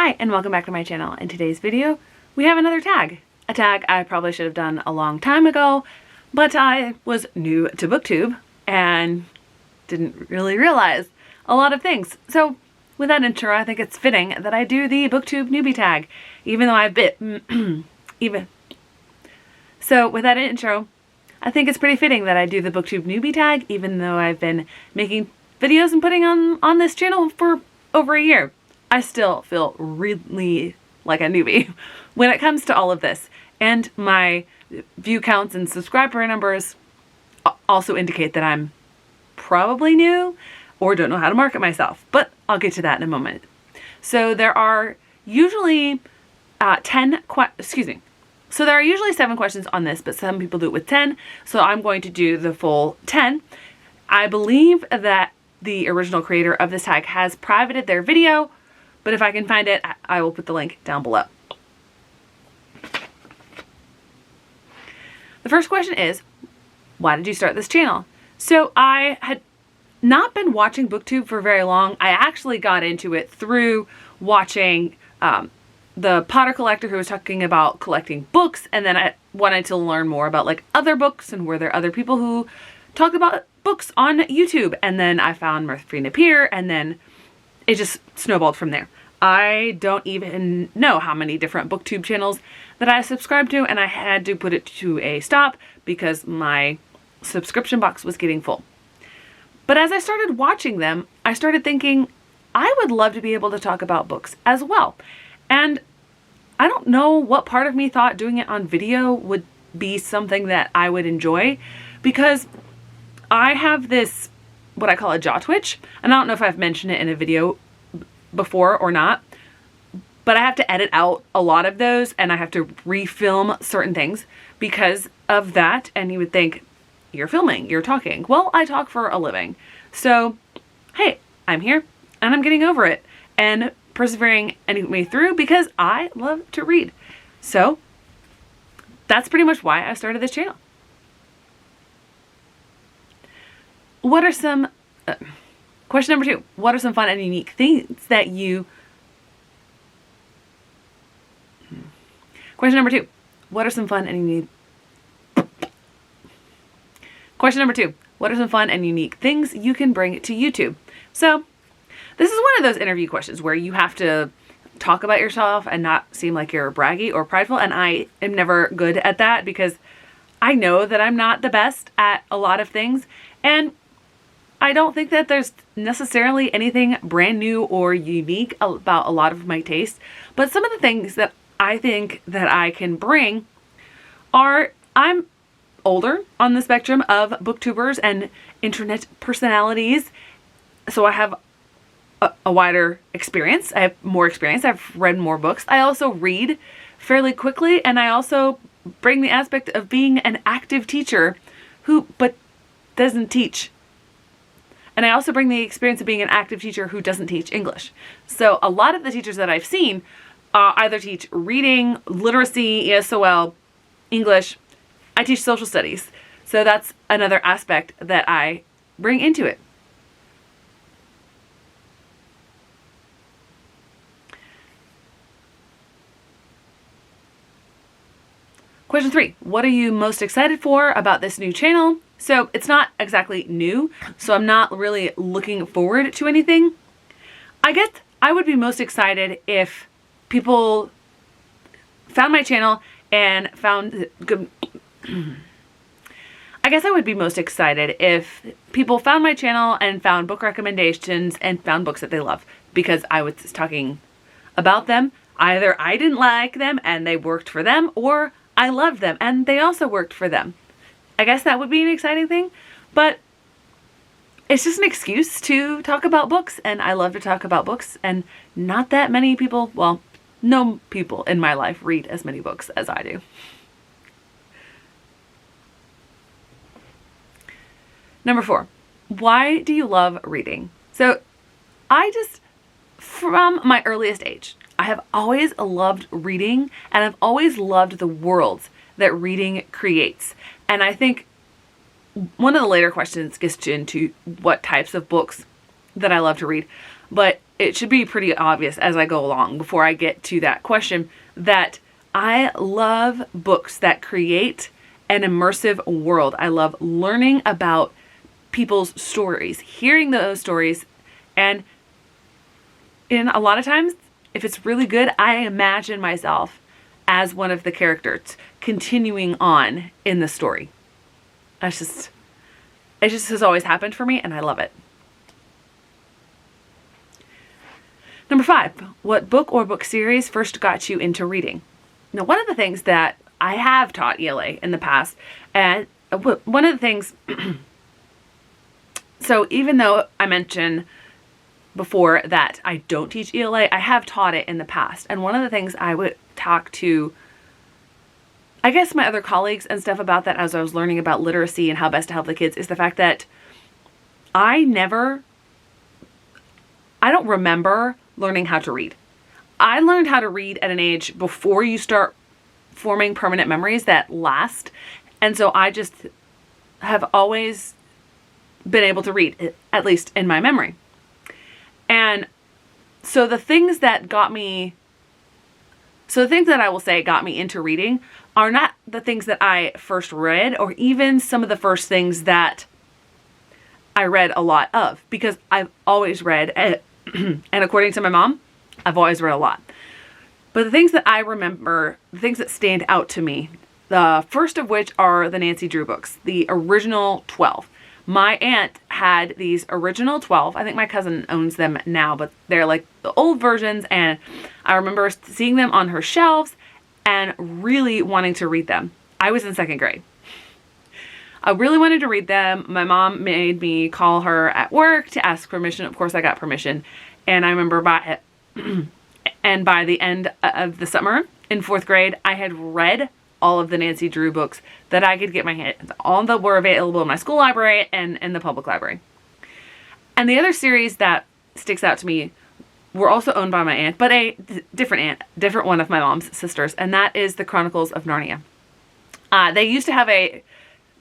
Hi, and welcome back to my channel. In today's video, we have another tag. A tag I probably should have done a long time ago, but I was new to BookTube and didn't really realize a lot of things. So with that intro, I think it's fitting that I do the BookTube Newbie Tag, even though I've been So with that intro, I think it's pretty fitting that I do the BookTube Newbie Tag, even though I've been making videos and putting on this channel for over a year. I still feel really like a newbie when it comes to all of this. And my view counts and subscriber numbers also indicate that I'm probably new or don't know how to market myself. But I'll get to that in a moment. So there are usually So there are usually 7 questions on this, but some people do it with 10. So I'm going to do the full 10. I believe that the original creator of this tag has privated their video, but if I can find it, I will put the link down below. The first question is, why did you start this channel? So I had not been watching BookTube for very long. I actually got into it through watching the Potter Collector, who was talking about collecting books, and then I wanted to learn more about like other books and were there other people who talked about books on YouTube, and then I found Mirth-Free Napier, and then it just snowballed from there. I don't even know how many different BookTube channels that I subscribed to, and I had to put it to a stop because my subscription box was getting full. But as I started watching them, I started thinking I would love to be able to talk about books as well. And I don't know what part of me thought doing it on video would be something that I would enjoy, because I have this, what I call a jaw twitch, and I don't know if I've mentioned it in a video before or not, but I have to edit out a lot of those and I have to refilm certain things because of that. And you would think, you're filming, you're talking. Well, I talk for a living. So, hey, I'm here and I'm getting over it and persevering anyway through because I love to read. So that's pretty much why I started this channel. What are some, question number 2, what are some fun and unique things that you, question number 2, what are some fun and unique, question number 2, what are some fun and unique things you can bring to YouTube? So this is one of those interview questions where you have to talk about yourself and not seem like you're braggy or prideful, and I am never good at that because I know that I'm not the best at a lot of things, and I don't think that there's necessarily anything brand new or unique about a lot of my tastes, but some of the things that I think that I can bring are, I'm older on the spectrum of booktubers and internet personalities, so I have a wider experience. I have more experience. I've read more books. I also read fairly quickly, and I also bring the aspect of being an active teacher but doesn't teach. And I also bring the experience of being an active teacher who doesn't teach English. So a lot of the teachers that I've seen either teach reading, literacy, ESOL, English. I teach social studies. So that's another aspect that I bring into it. Question 3, what are you most excited for about this new channel? So it's not exactly new, so I'm not really looking forward to anything. I guess I would be most excited if people found my channel and found good. I guess I would be most excited if people found my channel and found book recommendations and found books that they love because I was talking about them. Either I didn't like them and they worked for them, or I loved them and they also worked for them. I guess that would be an exciting thing, but it's just an excuse to talk about books, and I love to talk about books, and not that many people, well, no people in my life read as many books as I do. Number 4, why do you love reading? So from my earliest age, I have always loved reading, and I've always loved the worlds that reading creates. And I think one of the later questions gets into what types of books that I love to read. But it should be pretty obvious as I go along before I get to that question that I love books that create an immersive world. I love learning about people's stories, hearing those stories, and in a lot of times, if it's really good, I imagine myself as one of the characters continuing on in the story. It just has always happened for me, and I love it. Number 5, what book or book series first got you into reading? Now, one of the things that I have taught ELA in the past, and one of the things, so even though I mentioned before that I don't teach ELA, I have taught it in the past. And one of the things I would talk to, I guess, my other colleagues and stuff about that as I was learning about literacy and how best to help the kids is the fact that I don't remember learning how to read. I learned how to read at an age before you start forming permanent memories that last. And so I just have always been able to read, at least in my memory. And so the things that I will say got me into reading are not the things that I first read or even some of the first things that I read a lot of, because I've always read, and according to my mom, I've always read a lot. But the things that I remember, the things that stand out to me, the first of which are the Nancy Drew books, the original 12. My aunt had these original 12. I think my cousin owns them now, but they're like the old versions. And I remember seeing them on her shelves and really wanting to read them. I was in 2nd grade. I really wanted to read them. My mom made me call her at work to ask permission. Of course, I got permission. And I remember by the end of the summer in 4th grade, I had read all of the Nancy Drew books that I could get my hands on. All that were available in my school library and in the public library. And the other series that sticks out to me were also owned by my aunt, but a different one of my mom's sisters, and that is the Chronicles of Narnia. They used to have a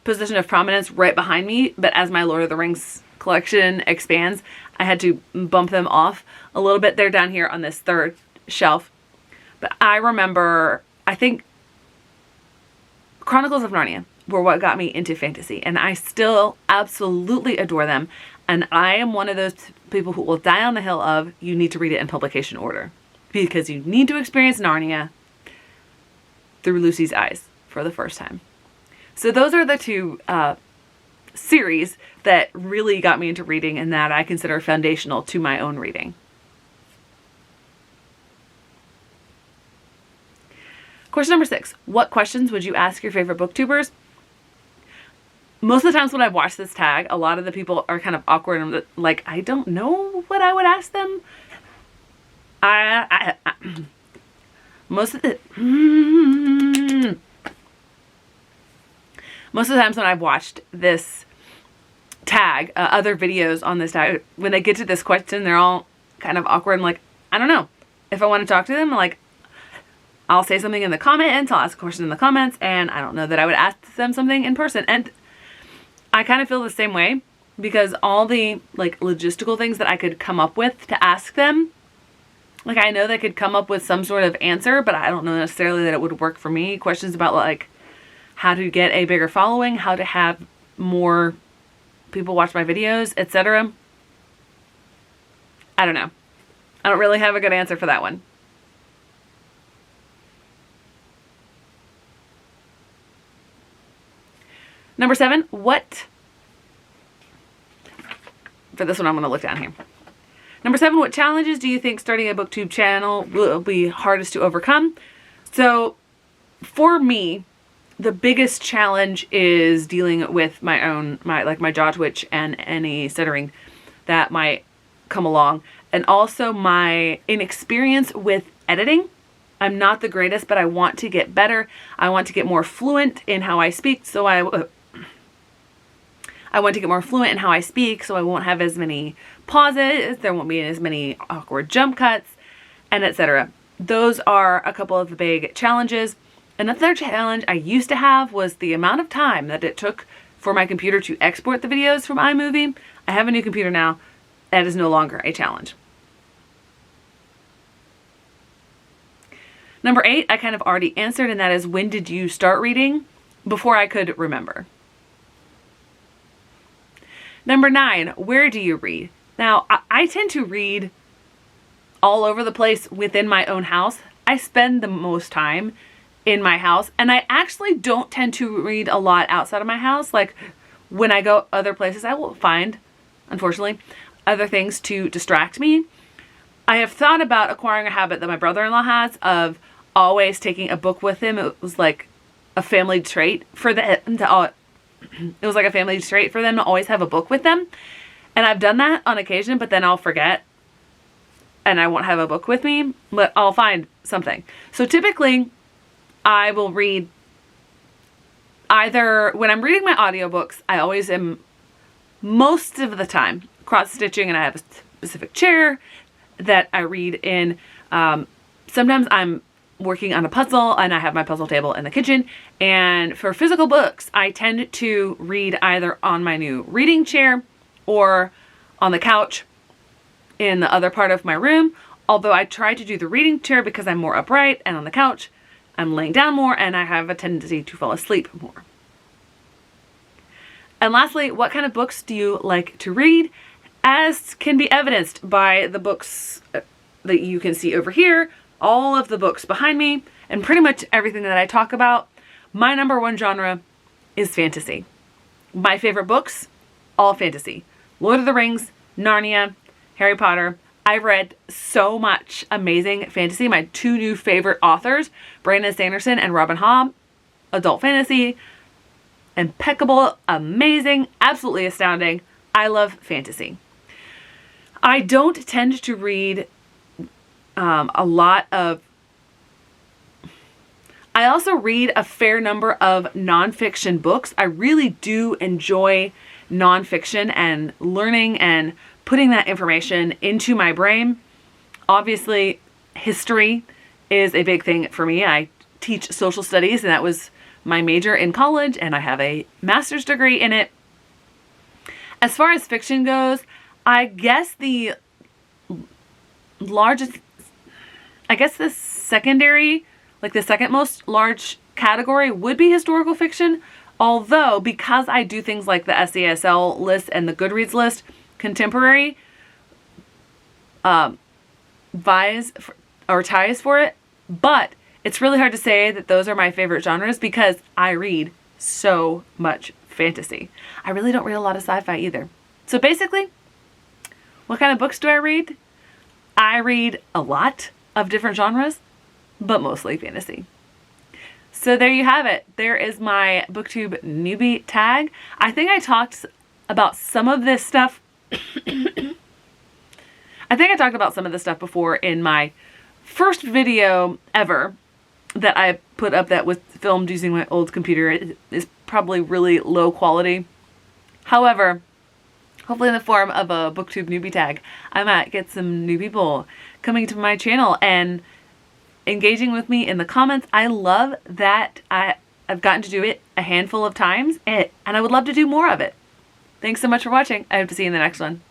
position of prominence right behind me, but as my Lord of the Rings collection expands, I had to bump them off a little bit. They're down here on this 3rd shelf. But I remember, I think Chronicles of Narnia were what got me into fantasy, and I still absolutely adore them. And I am one of those people who will die on the hill of, you need to read it in publication order, because you need to experience Narnia through Lucy's eyes for the first time. So those are the 2 series that really got me into reading and that I consider foundational to my own reading. Question number 6. What questions would you ask your favorite booktubers? Most of the times when I've watched this tag, a lot of the people are kind of awkward and like, I don't know what I would ask them. Most of the times when I've watched this tag, other videos on this tag, when they get to this question, they're all kind of awkward and like, I don't know. If I want to talk to them, like, I'll say something in the comments, I'll ask a question in the comments, and I don't know that I would ask them something in person. And I kind of feel the same way, because all the like logistical things that I could come up with to ask them, like I know they could come up with some sort of answer, but I don't know necessarily that it would work for me. Questions about like how to get a bigger following, how to have more people watch my videos, etc. I don't know. I don't really have a good answer for that one. Number 7, for this one I'm going to look down here. Number 7, what challenges do you think starting a BookTube channel will be hardest to overcome? So for me, the biggest challenge is dealing with my jaw twitch and any stuttering that might come along. And also my inexperience with editing. I'm not the greatest, but I want to get better. I want to get more fluent in how I speak, so I want to get more fluent in how I speak, so I won't have as many pauses, there won't be as many awkward jump cuts, and etc. Those are a couple of the big challenges. Another challenge I used to have was the amount of time that it took for my computer to export the videos from iMovie. I have a new computer now. That is no longer a challenge. Number 8, I kind of already answered, and that is, when did you start reading? Before I could remember. Number 9, where do you read? Now, I tend to read all over the place within my own house. I spend the most time in my house, and I actually don't tend to read a lot outside of my house. Like, when I go other places, I will find, unfortunately, other things to distract me. I have thought about acquiring a habit that my brother-in-law has of always taking a book with him. It was like a family trait for them to always have a book with them. And I've done that on occasion, but then I'll forget and I won't have a book with me, but I'll find something. So typically I will read either, when I'm reading my audiobooks, I always am most of the time cross-stitching, and I have a specific chair that I read in. Sometimes I'm working on a puzzle and I have my puzzle table in the kitchen. And for physical books, I tend to read either on my new reading chair or on the couch in the other part of my room. Although I try to do the reading chair because I'm more upright, and on the couch I'm laying down more and I have a tendency to fall asleep more. And lastly, what kind of books do you like to read? As can be evidenced by the books that you can see over here, all of the books behind me, and pretty much everything that I talk about, my number 1 genre is fantasy. My favorite books, all fantasy. Lord of the Rings, Narnia, Harry Potter. I've read so much amazing fantasy. My 2 new favorite authors, Brandon Sanderson and Robin Hobb, adult fantasy, impeccable, amazing, absolutely astounding. I love fantasy. I don't tend to read a lot of... I also read a fair number of nonfiction books. I really do enjoy nonfiction and learning and putting that information into my brain. Obviously, history is a big thing for me. I teach social studies, and that was my major in college, and I have a master's degree in it. As far as fiction goes, I guess the secondary, like the second most large category would be historical fiction. Although, because I do things like the SASL list and the Goodreads list, contemporary ties for it. But it's really hard to say that those are my favorite genres because I read so much fantasy. I really don't read a lot of sci-fi either. So basically, what kind of books do I read? I read a lot of different genres, but mostly fantasy. So there you have it. There is my BookTube Newbie Tag. I think I talked about some of this stuff. I think I talked about some of this stuff before in my first video ever that I put up that was filmed using my old computer. It is probably really low quality. However, hopefully in the form of a BookTube Newbie Tag, I might get some new people coming to my channel and engaging with me in the comments. I love that I've gotten to do it a handful of times, and I would love to do more of it. Thanks so much for watching. I hope to see you in the next one.